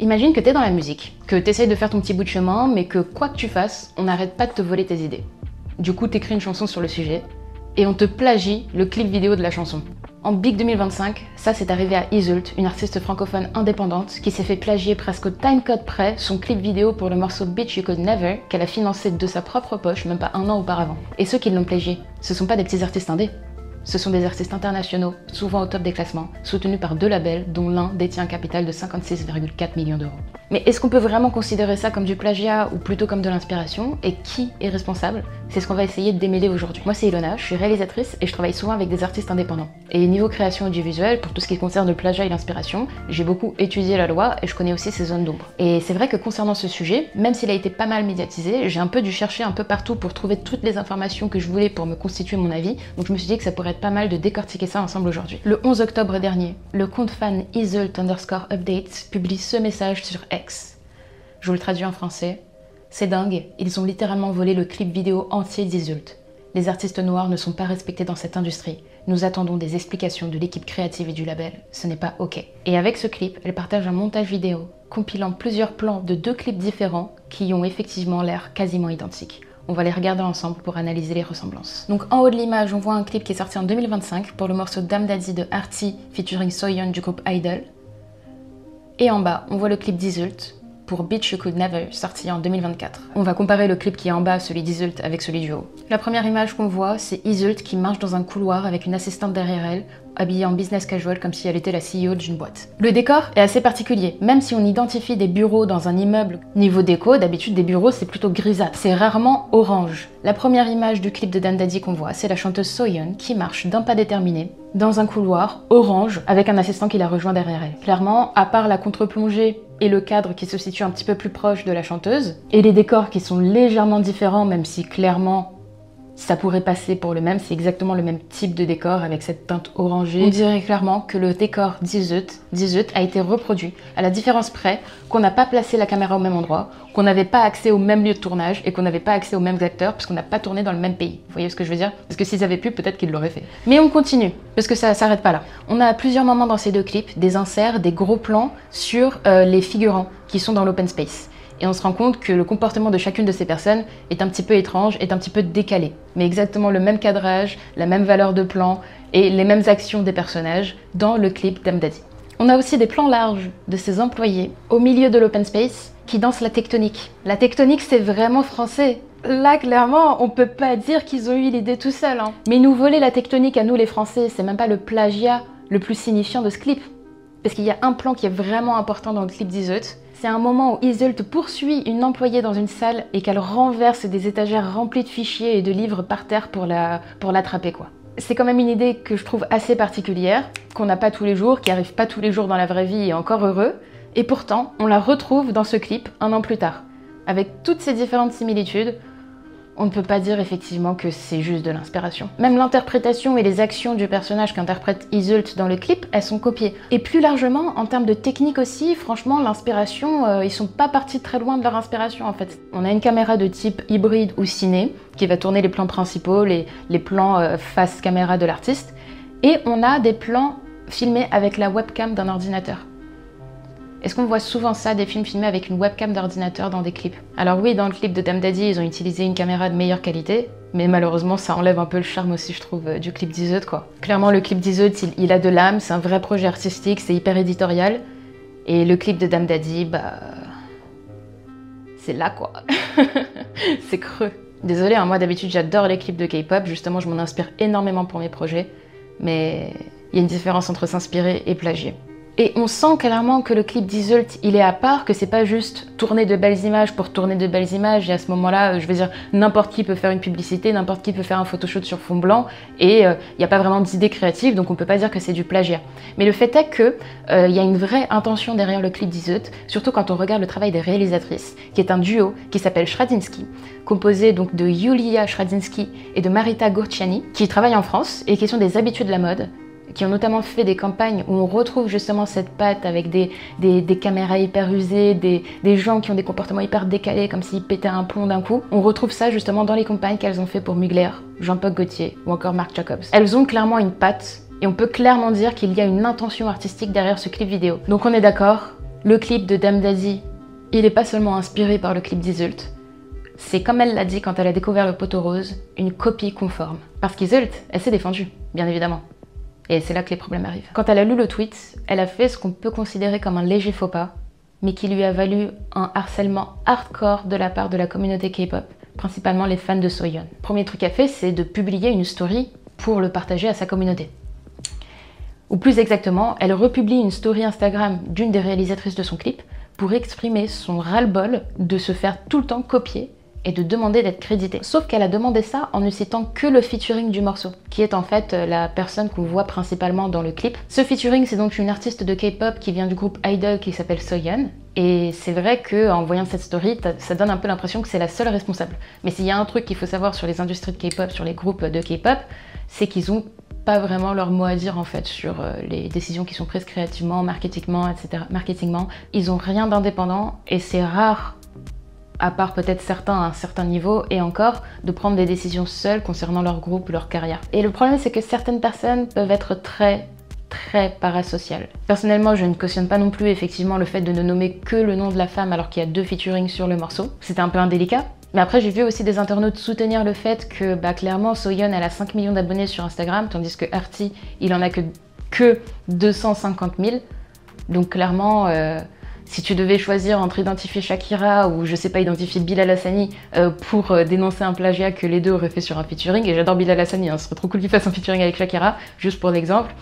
Imagine que t'es dans la musique, que t'essayes de faire ton petit bout de chemin, mais que quoi que tu fasses, on n'arrête pas de te voler tes idées. Du coup, t'écris une chanson sur le sujet, et on te plagie le clip vidéo de la chanson. En Big 2025, ça c'est arrivé à Iseult, une artiste francophone indépendante qui s'est fait plagier presque au timecode près son clip vidéo pour le morceau Bitch You Could Never, qu'elle a financé de sa propre poche même pas un an auparavant. Et ceux qui l'ont plagié, ce sont pas des petits artistes indés. Ce sont des artistes internationaux, souvent au top des classements, soutenus par deux labels dont l'un détient un capital de 56,4 millions d'euros. Mais est-ce qu'on peut vraiment considérer ça comme du plagiat ou plutôt comme de l'inspiration? Et qui est responsable? C'est ce qu'on va essayer de démêler aujourd'hui. Moi c'est Ilona, je suis réalisatrice et je travaille souvent avec des artistes indépendants. Et niveau création audiovisuelle, pour tout ce qui concerne le plagiat et l'inspiration, j'ai beaucoup étudié la loi et je connais aussi ces zones d'ombre. Et c'est vrai que concernant ce sujet, même s'il a été pas mal médiatisé, j'ai un peu dû chercher un peu partout pour trouver toutes les informations que je voulais pour me constituer mon avis, donc je me suis dit que ça pourrait être pas mal de décortiquer ça ensemble aujourd'hui. Le 11 octobre dernier, le compte fan Iseult_updates publie ce message sur X. Je vous le traduis en français. C'est dingue, ils ont littéralement volé le clip vidéo entier d'Iseult. Les artistes noirs ne sont pas respectés dans cette industrie. Nous attendons des explications de l'équipe créative et du label. Ce n'est pas ok. Et avec ce clip, elle partage un montage vidéo compilant plusieurs plans de deux clips différents qui ont effectivement l'air quasiment identiques. On va les regarder ensemble pour analyser les ressemblances. Donc en haut de l'image, on voit un clip qui est sorti en 2025 pour le morceau Dame Daddy de Arty featuring Soyeon du groupe Idol. Et en bas, on voit le clip d'Iseult pour Bitch You Could Never, sorti en 2024. On va comparer le clip qui est en bas, celui d'Iseult, avec celui du haut. La première image qu'on voit, c'est Iseult qui marche dans un couloir avec une assistante derrière elle, habillée en business casual comme si elle était la CEO d'une boîte. Le décor est assez particulier, même si on identifie des bureaux dans un immeuble. Niveau déco, d'habitude des bureaux c'est plutôt grisâtre, c'est rarement orange. La première image du clip de Dame Daddy qu'on voit, c'est la chanteuse Soyeon qui marche d'un pas déterminé dans un couloir orange avec un assistant qui la rejoint derrière elle. Clairement, à part la contre-plongée et le cadre qui se situe un petit peu plus proche de la chanteuse, et les décors qui sont légèrement différents, même si clairement ça pourrait passer pour le même, c'est exactement le même type de décor avec cette teinte orangée. On dirait clairement que le décor d'Iseult a été reproduit, à la différence près qu'on n'a pas placé la caméra au même endroit, qu'on n'avait pas accès au même lieu de tournage et qu'on n'avait pas accès aux mêmes acteurs parce qu'on n'a pas tourné dans le même pays. Vous voyez ce que je veux dire? Parce que s'ils avaient pu, peut-être qu'ils l'auraient fait. Mais on continue, parce que ça s'arrête pas là. On a à plusieurs moments dans ces deux clips des inserts, des gros plans sur les figurants qui sont dans l'open space. Et on se rend compte que le comportement de chacune de ces personnes est un petit peu étrange, est un petit peu décalé. Mais exactement le même cadrage, la même valeur de plan et les mêmes actions des personnages dans le clip Dame Daddy. On a aussi des plans larges de ces employés au milieu de l'open space qui dansent la tectonique. La tectonique, c'est vraiment français. Là, clairement, on peut pas dire qu'ils ont eu l'idée tout seuls. Mais nous voler la tectonique à nous les Français, c'est même pas le plagiat le plus signifiant de ce clip. Parce qu'il y a un plan qui est vraiment important dans le clip d'Iseult. C'est un moment où Iseult poursuit une employée dans une salle et qu'elle renverse des étagères remplies de fichiers et de livres par terre pour l'attraper, quoi. C'est quand même une idée que je trouve assez particulière, qu'on n'a pas tous les jours, qui arrive pas tous les jours dans la vraie vie et encore heureux. Et pourtant, on la retrouve dans ce clip un an plus tard. Avec toutes ces différentes similitudes, on ne peut pas dire effectivement que c'est juste de l'inspiration. Même l'interprétation et les actions du personnage qu'interprète Iseult dans le clip, elles sont copiées. Et plus largement, en termes de technique aussi, franchement, l'inspiration, ils sont pas partis très loin de leur inspiration en fait. On a une caméra de type hybride ou ciné, qui va tourner les plans principaux, les plans face caméra de l'artiste, et on a des plans filmés avec la webcam d'un ordinateur. Est-ce qu'on voit souvent ça, des films filmés avec une webcam d'ordinateur dans des clips? Alors oui, dans le clip de Dame Daddy, ils ont utilisé une caméra de meilleure qualité, mais malheureusement, ça enlève un peu le charme aussi, je trouve, du clip d'Iseult, quoi. Clairement, le clip d'Iseult, il a de l'âme, c'est un vrai projet artistique, c'est hyper éditorial. Et le clip de Dame Daddy, bah... c'est là, quoi. C'est creux. Désolée, moi d'habitude, j'adore les clips de K-pop, justement, je m'en inspire énormément pour mes projets, mais il y a une différence entre s'inspirer et plagier. Et on sent clairement que le clip d'Iseult, il est à part, que c'est pas juste tourner de belles images pour tourner de belles images, et à ce moment-là, je veux dire, n'importe qui peut faire une publicité, n'importe qui peut faire un photoshoot sur fond blanc, et il n'y a pas vraiment d'idée créative, donc on peut pas dire que c'est du plagiat. Mais le fait est que y a une vraie intention derrière le clip d'Iseult, surtout quand on regarde le travail des réalisatrices, qui est un duo qui s'appelle Schradinsky, composé donc de Yulia Schradinsky et de Marita Gurciani, qui travaillent en France et qui sont des habitués de la mode, qui ont notamment fait des campagnes où on retrouve justement cette patte avec des caméras hyper usées, des gens qui ont des comportements hyper décalés comme s'ils pétaient un plomb d'un coup. On retrouve ça justement dans les campagnes qu'elles ont fait pour Mugler, Jean-Paul Gaultier ou encore Marc Jacobs. Elles ont clairement une patte et on peut clairement dire qu'il y a une intention artistique derrière ce clip vidéo. Donc on est d'accord, Le clip de Dame Daisy, il est pas seulement inspiré par le clip d'Iseult, c'est comme elle l'a dit quand elle a découvert le poteau rose, une copie conforme. Parce qu'Iseult, elle s'est défendue, bien évidemment. Et c'est là que les problèmes arrivent. Quand elle a lu le tweet, elle a fait ce qu'on peut considérer comme un léger faux pas, mais qui lui a valu un harcèlement hardcore de la part de la communauté K-pop, principalement les fans de Soyeon. Le premier truc qu'elle a fait, c'est de publier une story pour le partager à sa communauté. Ou plus exactement, elle republie une story Instagram d'une des réalisatrices de son clip pour exprimer son ras-le-bol de se faire tout le temps copier et de demander d'être créditée. Sauf qu'elle a demandé ça en ne citant que le featuring du morceau, qui est en fait la personne qu'on voit principalement dans le clip. Ce featuring, c'est donc une artiste de K-pop qui vient du groupe Idol qui s'appelle Soyeon. Et c'est vrai qu'en voyant cette story, ça donne un peu l'impression que c'est la seule responsable. Mais s'il y a un truc qu'il faut savoir sur les industries de K-pop, sur les groupes de K-pop, c'est qu'ils ont pas vraiment leur mot à dire en fait sur les décisions qui sont prises créativement, marketingment, etc. Ils ont rien d'indépendant et c'est rare, à part peut-être certains à un certain niveau et encore, de prendre des décisions seuls concernant leur groupe ou leur carrière. Et le problème c'est que certaines personnes peuvent être très parasociales. Personnellement, je ne cautionne pas non plus effectivement le fait de ne nommer que le nom de la femme alors qu'il y a 2 featuring sur le morceau. C'était un peu indélicat. Mais après, j'ai vu aussi des internautes soutenir le fait que, clairement, Soyeon, elle a 5 millions d'abonnés sur Instagram, tandis que Arty, il en a que 250 000. Donc clairement, si tu devais choisir entre identifier Shakira ou, je sais pas, identifier Bilal Hassani pour dénoncer un plagiat que les deux auraient fait sur un featuring, et j'adore Bilal Hassani, hein, ce serait trop cool qu'il fasse un featuring avec Shakira, juste pour l'exemple,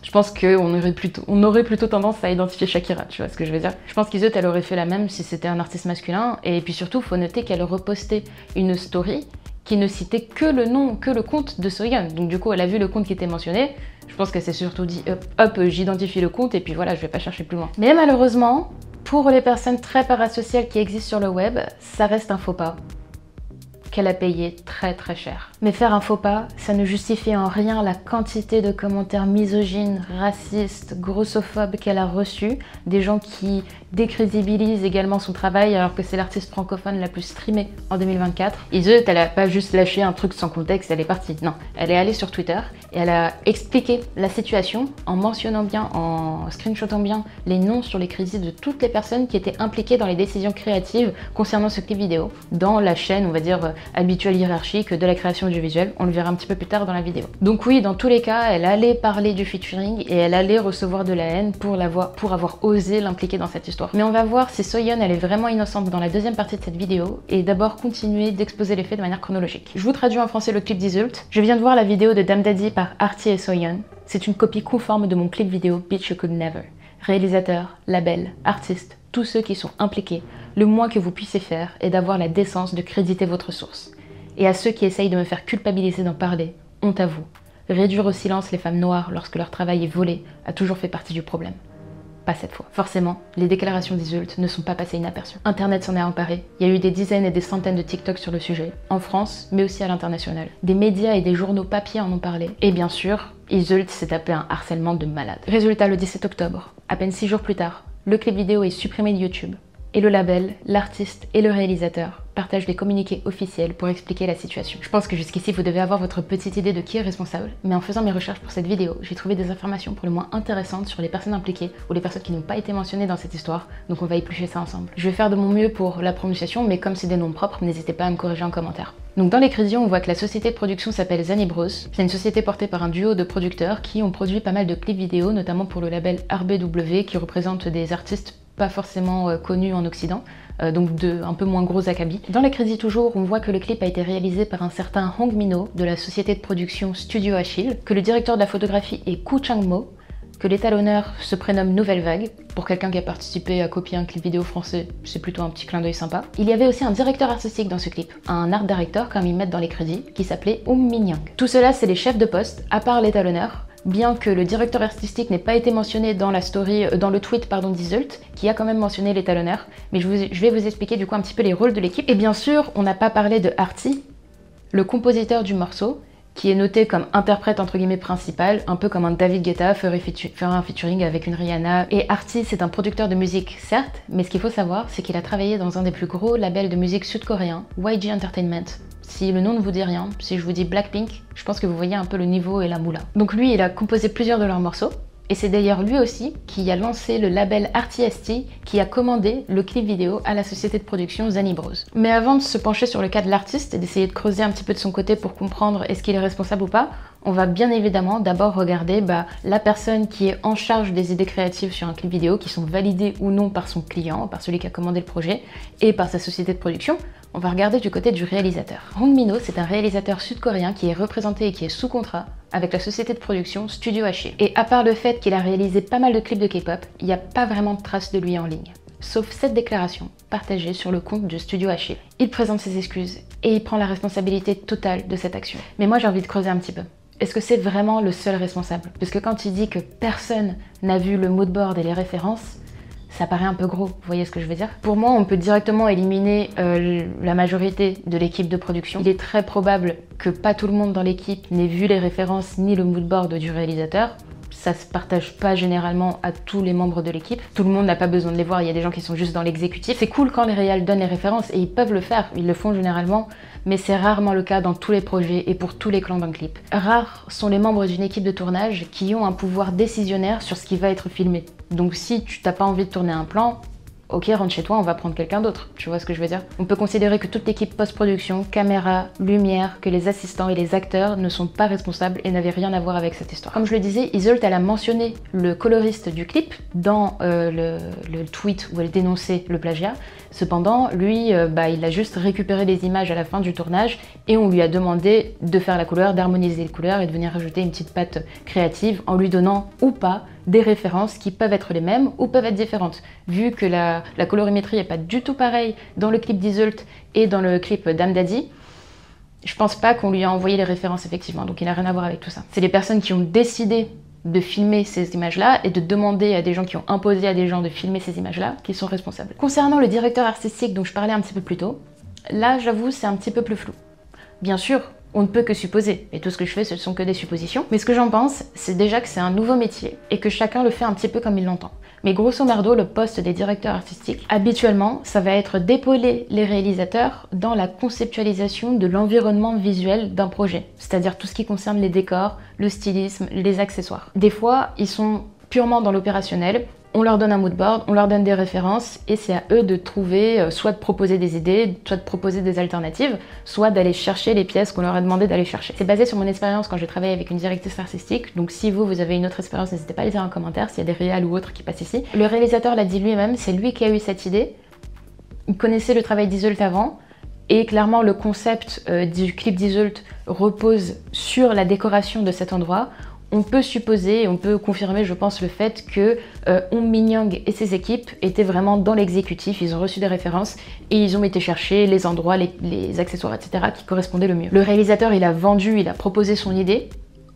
je pense qu'on aurait plutôt tendance à identifier Shakira, tu vois ce que je veux dire. Je pense qu'Iseult, elle aurait fait la même si c'était un artiste masculin, et puis surtout, faut noter qu'elle repostait une story qui ne citait que le nom, que le compte de Soyeon. Donc du coup, elle a vu le compte qui était mentionné, je pense qu'elle s'est surtout dit hop, j'identifie le compte, et puis voilà, je vais pas chercher plus loin. Mais malheureusement, pour les personnes très parasociales qui existent sur le web, ça reste un faux pas qu'elle a payé très cher. Mais faire un faux pas, ça ne justifie en rien la quantité de commentaires misogynes, racistes, grossophobes qu'elle a reçus, des gens qui décrédibilisent également son travail alors que c'est l'artiste francophone la plus streamée en 2024. Iseult, elle a pas juste lâché un truc sans contexte, elle est partie. Non, elle est allée sur Twitter et elle a expliqué la situation en mentionnant bien, en screenshotant bien les noms sur les crédits de toutes les personnes qui étaient impliquées dans les décisions créatives concernant ce clip vidéo, dans la chaîne, on va dire, habituelle hiérarchique de la création du visuel. On le verra un petit peu plus tard dans la vidéo. Donc oui, dans tous les cas, elle allait parler du featuring et elle allait recevoir de la haine pour avoir osé l'impliquer dans cette histoire. Mais on va voir si Soyeon, elle est vraiment innocente dans la deuxième partie de cette vidéo et d'abord continuer d'exposer les faits de manière chronologique. Je vous traduis en français le clip d'Iseult. Je viens de voir la vidéo de Dame Daisy par Arty et Soyeon. C'est une copie conforme de mon clip vidéo Bitch You Could Never. Réalisateur, label, artiste, tous ceux qui sont impliqués, le moins que vous puissiez faire est d'avoir la décence de créditer votre source. Et à ceux qui essayent de me faire culpabiliser d'en parler, honte à vous. Réduire au silence les femmes noires lorsque leur travail est volé a toujours fait partie du problème. Pas cette fois. Forcément, les déclarations d'Iseult ne sont pas passées inaperçues. Internet s'en est emparé, il y a eu des dizaines et des centaines de TikTok sur le sujet, en France, mais aussi à l'international. Des médias et des journaux papier en ont parlé. Et bien sûr, Iseult s'est tapé un harcèlement de malade. Résultat, le 17 octobre, à peine 6 jours plus tard, le clip vidéo est supprimé de YouTube. Et le label, l'artiste et le réalisateur partagent des communiqués officiels pour expliquer la situation. Je pense que jusqu'ici vous devez avoir votre petite idée de qui est responsable, mais en faisant mes recherches pour cette vidéo, j'ai trouvé des informations pour le moins intéressantes sur les personnes impliquées ou les personnes qui n'ont pas été mentionnées dans cette histoire, donc on va éplucher ça ensemble. Je vais faire de mon mieux pour la prononciation, mais comme c'est des noms propres, n'hésitez pas à me corriger en commentaire. Donc dans les crédits, on voit que la société de production s'appelle Zany Bros. C'est une société portée par un duo de producteurs qui ont produit pas mal de clips vidéo, notamment pour le label RBW qui représente des artistes pas forcément connus en Occident, donc un peu moins gros acabit. Dans les crédits toujours, on voit que le clip a été réalisé par un certain Hong Mino de la société de production Studio Achille, que le directeur de la photographie est Koo Chang-mo, que l'étalonneur se prénomme Nouvelle Vague. Pour quelqu'un qui a participé à copier un clip vidéo français, c'est plutôt un petit clin d'œil sympa. Il y avait aussi un directeur artistique dans ce clip, un art director comme ils mettent dans les crédits, qui s'appelait Min Young. Tout cela, c'est les chefs de poste, à part l'étalonneur, bien que le directeur artistique n'ait pas été mentionné dans la story, dans le tweet d'Iseult, qui a quand même mentionné l'étalonneur, mais je vais vous expliquer du coup un petit peu les rôles de l'équipe. Et bien sûr, on n'a pas parlé de Arty, le compositeur du morceau, qui est noté comme interprète entre guillemets principal, un peu comme un David Guetta ferait un featuring avec une Rihanna. Et Arty, c'est un producteur de musique, certes, mais ce qu'il faut savoir, c'est qu'il a travaillé dans un des plus gros labels de musique sud-coréen, YG Entertainment. Si le nom ne vous dit rien, si je vous dis Blackpink, je pense que vous voyez un peu le niveau et la moula. Donc lui, il a composé plusieurs de leurs morceaux, Et c'est d'ailleurs lui aussi qui a lancé le label Artiesti, qui a commandé le clip vidéo à la société de production Zanny Bros. Mais avant de se pencher sur le cas de l'artiste et d'essayer de creuser un petit peu de son côté pour comprendre est-ce qu'il est responsable ou pas, on va bien évidemment d'abord regarder la personne qui est en charge des idées créatives sur un clip vidéo, qui sont validées ou non par son client, par celui qui a commandé le projet, et par sa société de production. On va regarder du côté du réalisateur. Hong Min-ho, c'est un réalisateur sud-coréen qui est représenté et qui est sous contrat avec la société de production Studio Haché. Et à part le fait qu'il a réalisé pas mal de clips de K-pop, il n'y a pas vraiment de traces de lui en ligne. Sauf cette déclaration partagée sur le compte de Studio Haché. Il présente ses excuses et il prend la responsabilité totale de cette action. Mais moi j'ai envie de creuser un petit peu. Est-ce que c'est vraiment le seul responsable? Parce que quand il dit que personne n'a vu le moodboard et les références, ça paraît un peu gros, vous voyez ce que je veux dire? Pour moi, on peut directement éliminer la majorité de l'équipe de production. Il est très probable que pas tout le monde dans l'équipe n'ait vu les références ni le moodboard du réalisateur. Ça se partage pas généralement à tous les membres de l'équipe. Tout le monde n'a pas besoin de les voir, il y a des gens qui sont juste dans l'exécutif. C'est cool quand les réals donnent les références et ils peuvent le faire, ils le font généralement, mais c'est rarement le cas dans tous les projets et pour tous les clans d'un clip. Rares sont les membres d'une équipe de tournage qui ont un pouvoir décisionnaire sur ce qui va être filmé. Donc si tu n'as pas envie de tourner un plan, ok, rentre chez toi, on va prendre quelqu'un d'autre. Tu vois ce que je veux dire? On peut considérer que toute l'équipe post-production, caméra, lumière, que les assistants et les acteurs ne sont pas responsables et n'avaient rien à voir avec cette histoire. Comme je le disais, Iseult, elle a mentionné le coloriste du clip dans le tweet où elle dénonçait le plagiat. Cependant, lui, il a juste récupéré les images à la fin du tournage et on lui a demandé de faire la couleur, d'harmoniser les couleurs et de venir rajouter une petite patte créative en lui donnant ou pas des références qui peuvent être les mêmes ou peuvent être différentes. Vu que la colorimétrie n'est pas du tout pareille dans le clip d'Iseult et dans le clip d'Am Daddy, je pense pas qu'on lui a envoyé les références effectivement, donc il n'a rien à voir avec tout ça. C'est les personnes qui ont décidé de filmer ces images-là et de demander à des gens qui ont imposé à des gens de filmer ces images-là qui sont responsables. Concernant le directeur artistique dont je parlais un petit peu plus tôt, là j'avoue c'est un petit peu plus flou. Bien sûr, on ne peut que supposer, et tout ce que je fais ce ne sont que des suppositions, mais ce que j'en pense, c'est déjà que c'est un nouveau métier et que chacun le fait un petit peu comme il l'entend. Mais grosso merdo, le poste des directeurs artistiques, habituellement, ça va être d'épauler les réalisateurs dans la conceptualisation de l'environnement visuel d'un projet, c'est-à-dire tout ce qui concerne les décors, le stylisme, les accessoires. Des fois, ils sont purement dans l'opérationnel, on leur donne un moodboard, on leur donne des références et c'est à eux de trouver, soit de proposer des idées, soit de proposer des alternatives, soit d'aller chercher les pièces qu'on leur a demandé d'aller chercher. C'est basé sur mon expérience quand j'ai travaillé avec une directrice artistique, donc si vous avez une autre expérience, n'hésitez pas à le dire en commentaire s'il y a des réals ou autres qui passent ici. Le réalisateur l'a dit lui-même, c'est lui qui a eu cette idée, il connaissait le travail d'Iseult avant, et clairement le concept du clip d'Iseult repose sur la décoration de cet endroit. On peut supposer, on peut confirmer, je pense, le fait que Hong Min-young et ses équipes étaient vraiment dans l'exécutif, ils ont reçu des références et ils ont été chercher les endroits, les accessoires, etc. qui correspondaient le mieux. Le réalisateur, il a vendu, il a proposé son idée,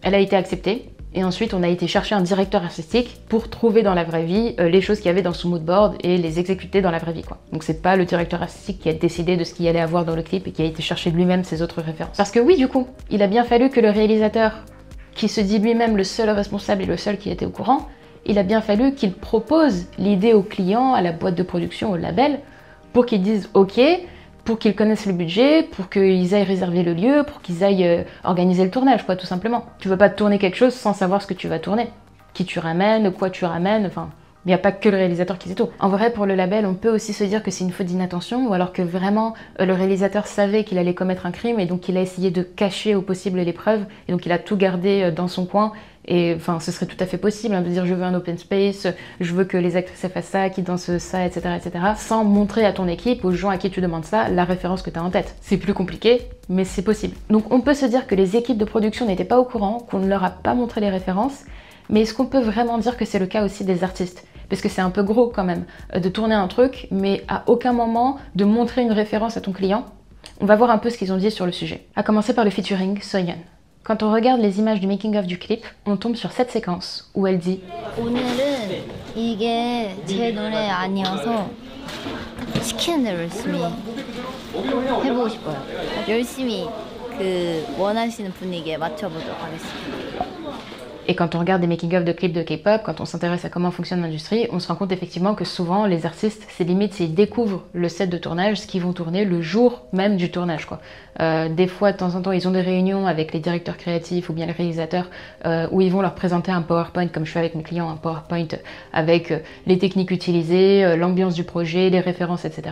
elle a été acceptée. Et ensuite, on a été chercher un directeur artistique pour trouver dans la vraie vie les choses qu'il y avait dans son moodboard et les exécuter dans la vraie vie, quoi. Donc c'est pas le directeur artistique qui a décidé de ce qu'il y allait avoir dans le clip et qui a été chercher lui-même ses autres références. Parce que oui, du coup, il a bien fallu que le réalisateur, qui se dit lui-même le seul responsable et le seul qui était au courant, il a bien fallu qu'il propose l'idée au client, à la boîte de production, au label, pour qu'ils disent OK, pour qu'ils connaissent le budget, pour qu'ils aillent réserver le lieu, pour qu'ils aillent organiser le tournage, quoi, tout simplement. Tu veux pas tourner quelque chose sans savoir ce que tu vas tourner. Qui tu ramènes, quoi tu ramènes, enfin... Il n'y a pas que le réalisateur qui sait tout. En vrai, pour le label, on peut aussi se dire que c'est une faute d'inattention ou alors que vraiment le réalisateur savait qu'il allait commettre un crime et donc il a essayé de cacher au possible les preuves et donc il a tout gardé dans son coin. Et enfin, ce serait tout à fait possible de dire je veux un open space, je veux que les actrices fassent ça, qui dansent ça, etc., etc. sans montrer à ton équipe, aux gens à qui tu demandes ça, la référence que tu as en tête. C'est plus compliqué, mais c'est possible. Donc on peut se dire que les équipes de production n'étaient pas au courant, qu'on ne leur a pas montré les références, mais est-ce qu'on peut vraiment dire que c'est le cas aussi des artistes ? Parce que c'est un peu gros quand même, de tourner un truc, mais à aucun moment de montrer une référence à ton client. On va voir un peu ce qu'ils ont dit sur le sujet. À commencer par le featuring Soyeon. Quand on regarde les images du making-of du clip, on tombe sur cette séquence où elle dit « 오늘은 이게 제 노래 아니어서 시키는 대로 열심히 해보고 싶어요. 열심히 그 원하시는 분위기에 맞춰보도록 하겠습니다. Et quand on regarde des making-of de clips de K-pop, quand on s'intéresse à comment fonctionne l'industrie, on se rend compte effectivement que souvent les artistes, c'est limite s'ils découvrent le set de tournage, ce qu'ils vont tourner le jour même du tournage, quoi. Des fois, de temps en temps, ils ont des réunions avec les directeurs créatifs ou bien les réalisateurs où ils vont leur présenter un PowerPoint, comme je fais avec mes clients, un PowerPoint avec les techniques utilisées, l'ambiance du projet, les références, etc.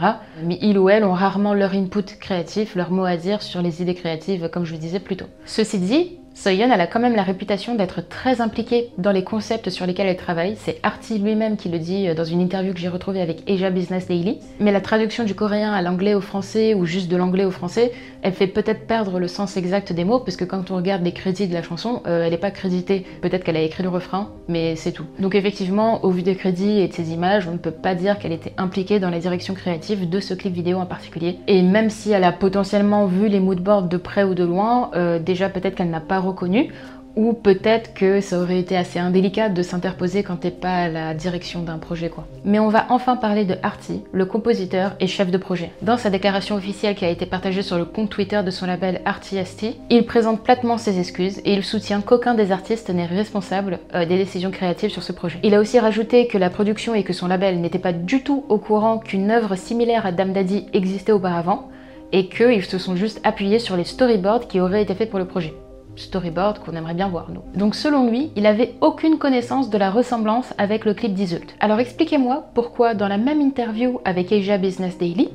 Mais ils ou elles ont rarement leur input créatif, leur mot à dire sur les idées créatives, comme je vous disais plus tôt. Ceci dit, Soyeon, elle a quand même la réputation d'être très impliquée dans les concepts sur lesquels elle travaille. C'est Arty lui-même qui le dit dans une interview que j'ai retrouvée avec Asia Business Daily. Mais la traduction du coréen à l'anglais au français ou juste de l'anglais au français, elle fait peut-être perdre le sens exact des mots parce que quand on regarde les crédits de la chanson, elle n'est pas créditée. Peut-être qu'elle a écrit le refrain, mais c'est tout. Donc effectivement, au vu des crédits et de ces images, on ne peut pas dire qu'elle était impliquée dans la direction créative de ce clip vidéo en particulier. Et même si elle a potentiellement vu les moodboards de près ou de loin, déjà peut-être qu'elle n'a pas reconnu, ou peut-être que ça aurait été assez indélicat de s'interposer quand t'es pas à la direction d'un projet, quoi. Mais on va enfin parler de Arty, le compositeur et chef de projet. Dans sa déclaration officielle qui a été partagée sur le compte Twitter de son label Arty ST, il présente platement ses excuses et il soutient qu'aucun des artistes n'est responsable des décisions créatives sur ce projet. Il a aussi rajouté que la production et que son label n'étaient pas du tout au courant qu'une œuvre similaire à Dame Daddy existait auparavant et qu'ils se sont juste appuyés sur les storyboards qui auraient été faits pour le projet. Storyboard qu'on aimerait bien voir, nous. Donc selon lui, il avait aucune connaissance de la ressemblance avec le clip d'Iseult. Alors expliquez-moi pourquoi dans la même interview avec Asia Business Daily,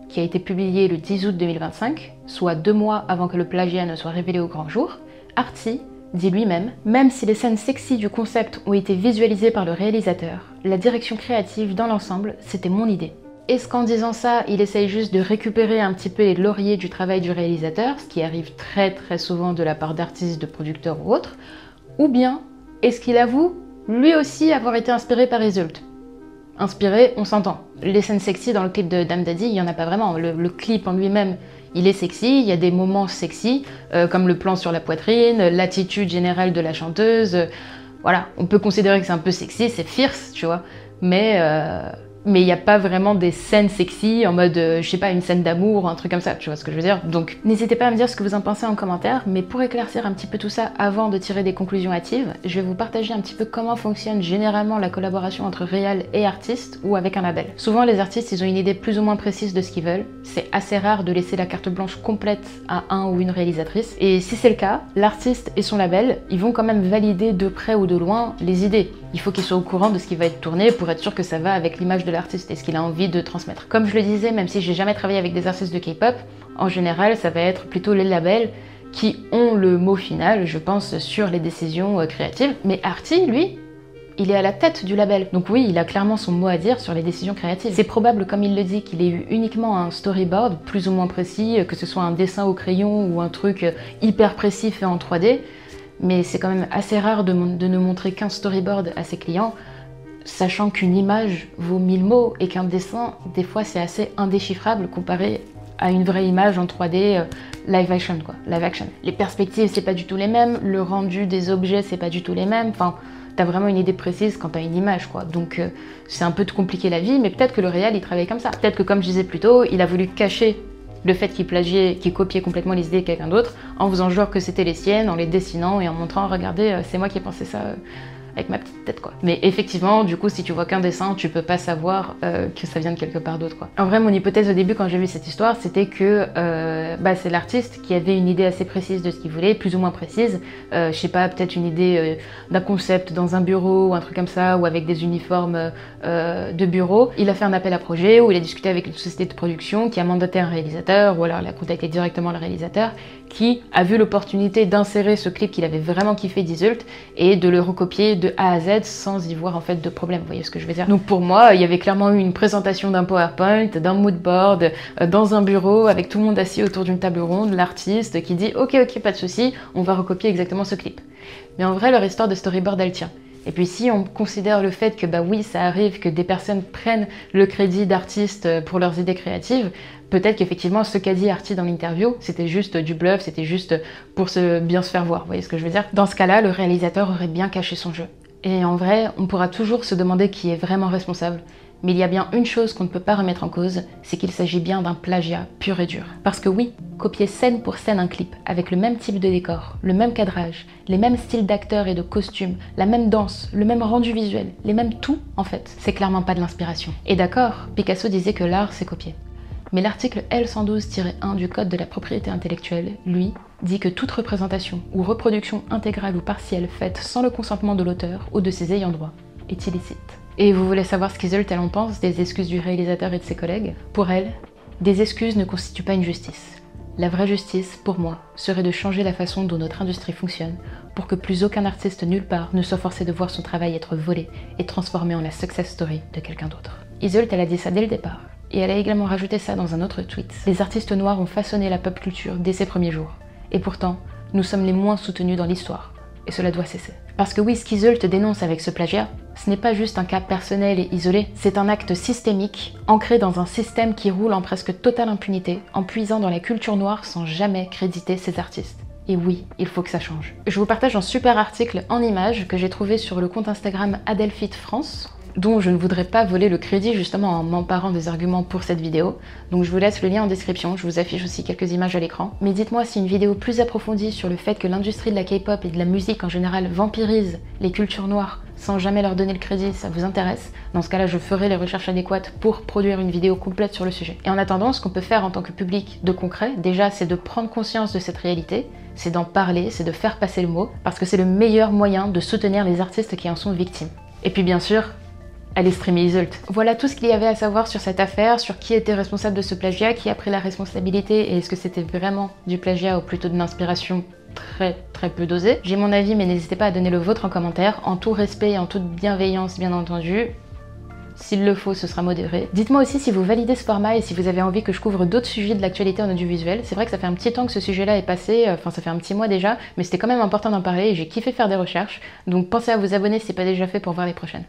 qui a été publiée le 10 août 2025, soit 2 mois avant que le plagiat ne soit révélé au grand jour, Arty dit lui-même, même si les scènes sexy du concept ont été visualisées par le réalisateur, la direction créative dans l'ensemble, c'était mon idée. Est-ce qu'en disant ça, il essaye juste de récupérer un petit peu les lauriers du travail du réalisateur, ce qui arrive très souvent de la part d'artistes, de producteurs ou autres, ou bien est-ce qu'il avoue lui aussi avoir été inspiré par Iseult? Inspiré, on s'entend. Les scènes sexy dans le clip de Dame Daddy, il n'y en a pas vraiment. Le clip en lui-même, il est sexy, il y a des moments sexy, comme le plan sur la poitrine, l'attitude générale de la chanteuse. Voilà, on peut considérer que c'est un peu sexy, c'est fierce, tu vois, mais il n'y a pas vraiment des scènes sexy en mode, je sais pas, une scène d'amour ou un truc comme ça, tu vois ce que je veux dire. Donc n'hésitez pas à me dire ce que vous en pensez en commentaire, mais pour éclaircir un petit peu tout ça avant de tirer des conclusions hâtives, je vais vous partager un petit peu comment fonctionne généralement la collaboration entre réal et artiste ou avec un label. Souvent les artistes, ils ont une idée plus ou moins précise de ce qu'ils veulent, c'est assez rare de laisser la carte blanche complète à un ou une réalisatrice, et si c'est le cas, l'artiste et son label, ils vont quand même valider de près ou de loin les idées. Il faut qu'il soit au courant de ce qui va être tourné pour être sûr que ça va avec l'image de l'artiste et ce qu'il a envie de transmettre. Comme je le disais, même si j'ai jamais travaillé avec des artistes de K-pop, en général, ça va être plutôt les labels qui ont le mot final, je pense, sur les décisions créatives. Mais Arty, lui, il est à la tête du label. Donc oui, il a clairement son mot à dire sur les décisions créatives. C'est probable, comme il le dit, qu'il ait eu uniquement un storyboard plus ou moins précis, que ce soit un dessin au crayon ou un truc hyper précis fait en 3D. Mais c'est quand même assez rare de ne montrer qu'un storyboard à ses clients, sachant qu'une image vaut 1000 mots et qu'un dessin, des fois, c'est assez indéchiffrable comparé à une vraie image en 3D live action, quoi. Live action. Les perspectives, c'est pas du tout les mêmes, le rendu des objets, c'est pas du tout les mêmes, enfin, t'as vraiment une idée précise quand t'as une image, quoi. Donc, c'est un peu de compliquer la vie, mais peut-être que le réal, il travaille comme ça. Peut-être que, comme je disais plus tôt, il a voulu cacher le fait qu'il plagiait, qu'il copiait complètement les idées de quelqu'un d'autre, en faisant genre que c'était les siennes, en les dessinant et en montrant, regardez, c'est moi qui ai pensé ça avec ma petite tête, quoi. Mais effectivement, du coup, si tu vois qu'un dessin, tu peux pas savoir que ça vient de quelque part d'autre, quoi. En vrai, mon hypothèse au début, quand j'ai vu cette histoire, c'était que c'est l'artiste qui avait une idée assez précise de ce qu'il voulait, plus ou moins précise. Je sais pas, peut-être une idée d'un concept dans un bureau ou un truc comme ça, ou avec des uniformes de bureau. Il a fait un appel à projet où il a discuté avec une société de production qui a mandaté un réalisateur, ou alors il a contacté directement le réalisateur, qui a vu l'opportunité d'insérer ce clip qu'il avait vraiment kiffé d'Iseult et de le recopier de A à Z sans y voir en fait de problème, vous voyez ce que je veux dire. Donc pour moi, il y avait clairement eu une présentation d'un PowerPoint, d'un moodboard, dans un bureau avec tout le monde assis autour d'une table ronde, l'artiste qui dit ok, pas de souci, on va recopier exactement ce clip. Mais en vrai, leur histoire de storyboard, elle tient. Et puis si on considère le fait que bah oui, ça arrive que des personnes prennent le crédit d'artistes pour leurs idées créatives, peut-être qu'effectivement ce qu'a dit Arty dans l'interview, c'était juste du bluff, c'était juste pour bien se faire voir, vous voyez ce que je veux dire. Dans ce cas-là, le réalisateur aurait bien caché son jeu. Et en vrai, on pourra toujours se demander qui est vraiment responsable. Mais il y a bien une chose qu'on ne peut pas remettre en cause, c'est qu'il s'agit bien d'un plagiat pur et dur. Parce que oui, copier scène pour scène un clip, avec le même type de décor, le même cadrage, les mêmes styles d'acteurs et de costumes, la même danse, le même rendu visuel, les mêmes tout, en fait, c'est clairement pas de l'inspiration. Et d'accord, Picasso disait que l'art c'est copier. Mais l'article L112-1 du Code de la propriété intellectuelle, lui, dit que toute représentation ou reproduction intégrale ou partielle faite sans le consentement de l'auteur ou de ses ayants droit est illicite. Et vous voulez savoir ce qu'Iseult elle en pense des excuses du réalisateur et de ses collègues? Pour elle, des excuses ne constituent pas une justice. La vraie justice, pour moi, serait de changer la façon dont notre industrie fonctionne pour que plus aucun artiste nulle part ne soit forcé de voir son travail être volé et transformé en la success story de quelqu'un d'autre. Iseult elle a dit ça dès le départ. Et elle a également rajouté ça dans un autre tweet. Les artistes noirs ont façonné la pop culture dès ses premiers jours. Et pourtant, nous sommes les moins soutenus dans l'histoire. Et cela doit cesser. Parce que oui, ce qu'Iseult dénonce avec ce plagiat, ce n'est pas juste un cas personnel et isolé, c'est un acte systémique, ancré dans un système qui roule en presque totale impunité, en puisant dans la culture noire sans jamais créditer ses artistes. Et oui, il faut que ça change. Je vous partage un super article en images que j'ai trouvé sur le compte Instagram Adelphit France, dont je ne voudrais pas voler le crédit justement en m'emparant des arguments pour cette vidéo. Donc je vous laisse le lien en description, je vous affiche aussi quelques images à l'écran. Mais dites-moi si une vidéo plus approfondie sur le fait que l'industrie de la K-pop et de la musique en général vampirise les cultures noires sans jamais leur donner le crédit, ça vous intéresse. Dans ce cas-là, je ferai les recherches adéquates pour produire une vidéo complète sur le sujet. Et en attendant, ce qu'on peut faire en tant que public de concret, déjà, c'est de prendre conscience de cette réalité, c'est d'en parler, c'est de faire passer le mot, parce que c'est le meilleur moyen de soutenir les artistes qui en sont victimes. Et puis bien sûr, allez streamer Iseult. Voilà tout ce qu'il y avait à savoir sur cette affaire, sur qui était responsable de ce plagiat, qui a pris la responsabilité et est-ce que c'était vraiment du plagiat ou plutôt de l'inspiration très peu dosée. J'ai mon avis mais n'hésitez pas à donner le vôtre en commentaire, en tout respect et en toute bienveillance bien entendu. S'il le faut, ce sera modéré. Dites-moi aussi si vous validez ce format et si vous avez envie que je couvre d'autres sujets de l'actualité en audiovisuel. C'est vrai que ça fait un petit temps que ce sujet-là est passé, enfin ça fait un petit mois déjà, mais c'était quand même important d'en parler et j'ai kiffé faire des recherches. Donc pensez à vous abonner si ce n'est pas déjà fait pour voir les prochaines.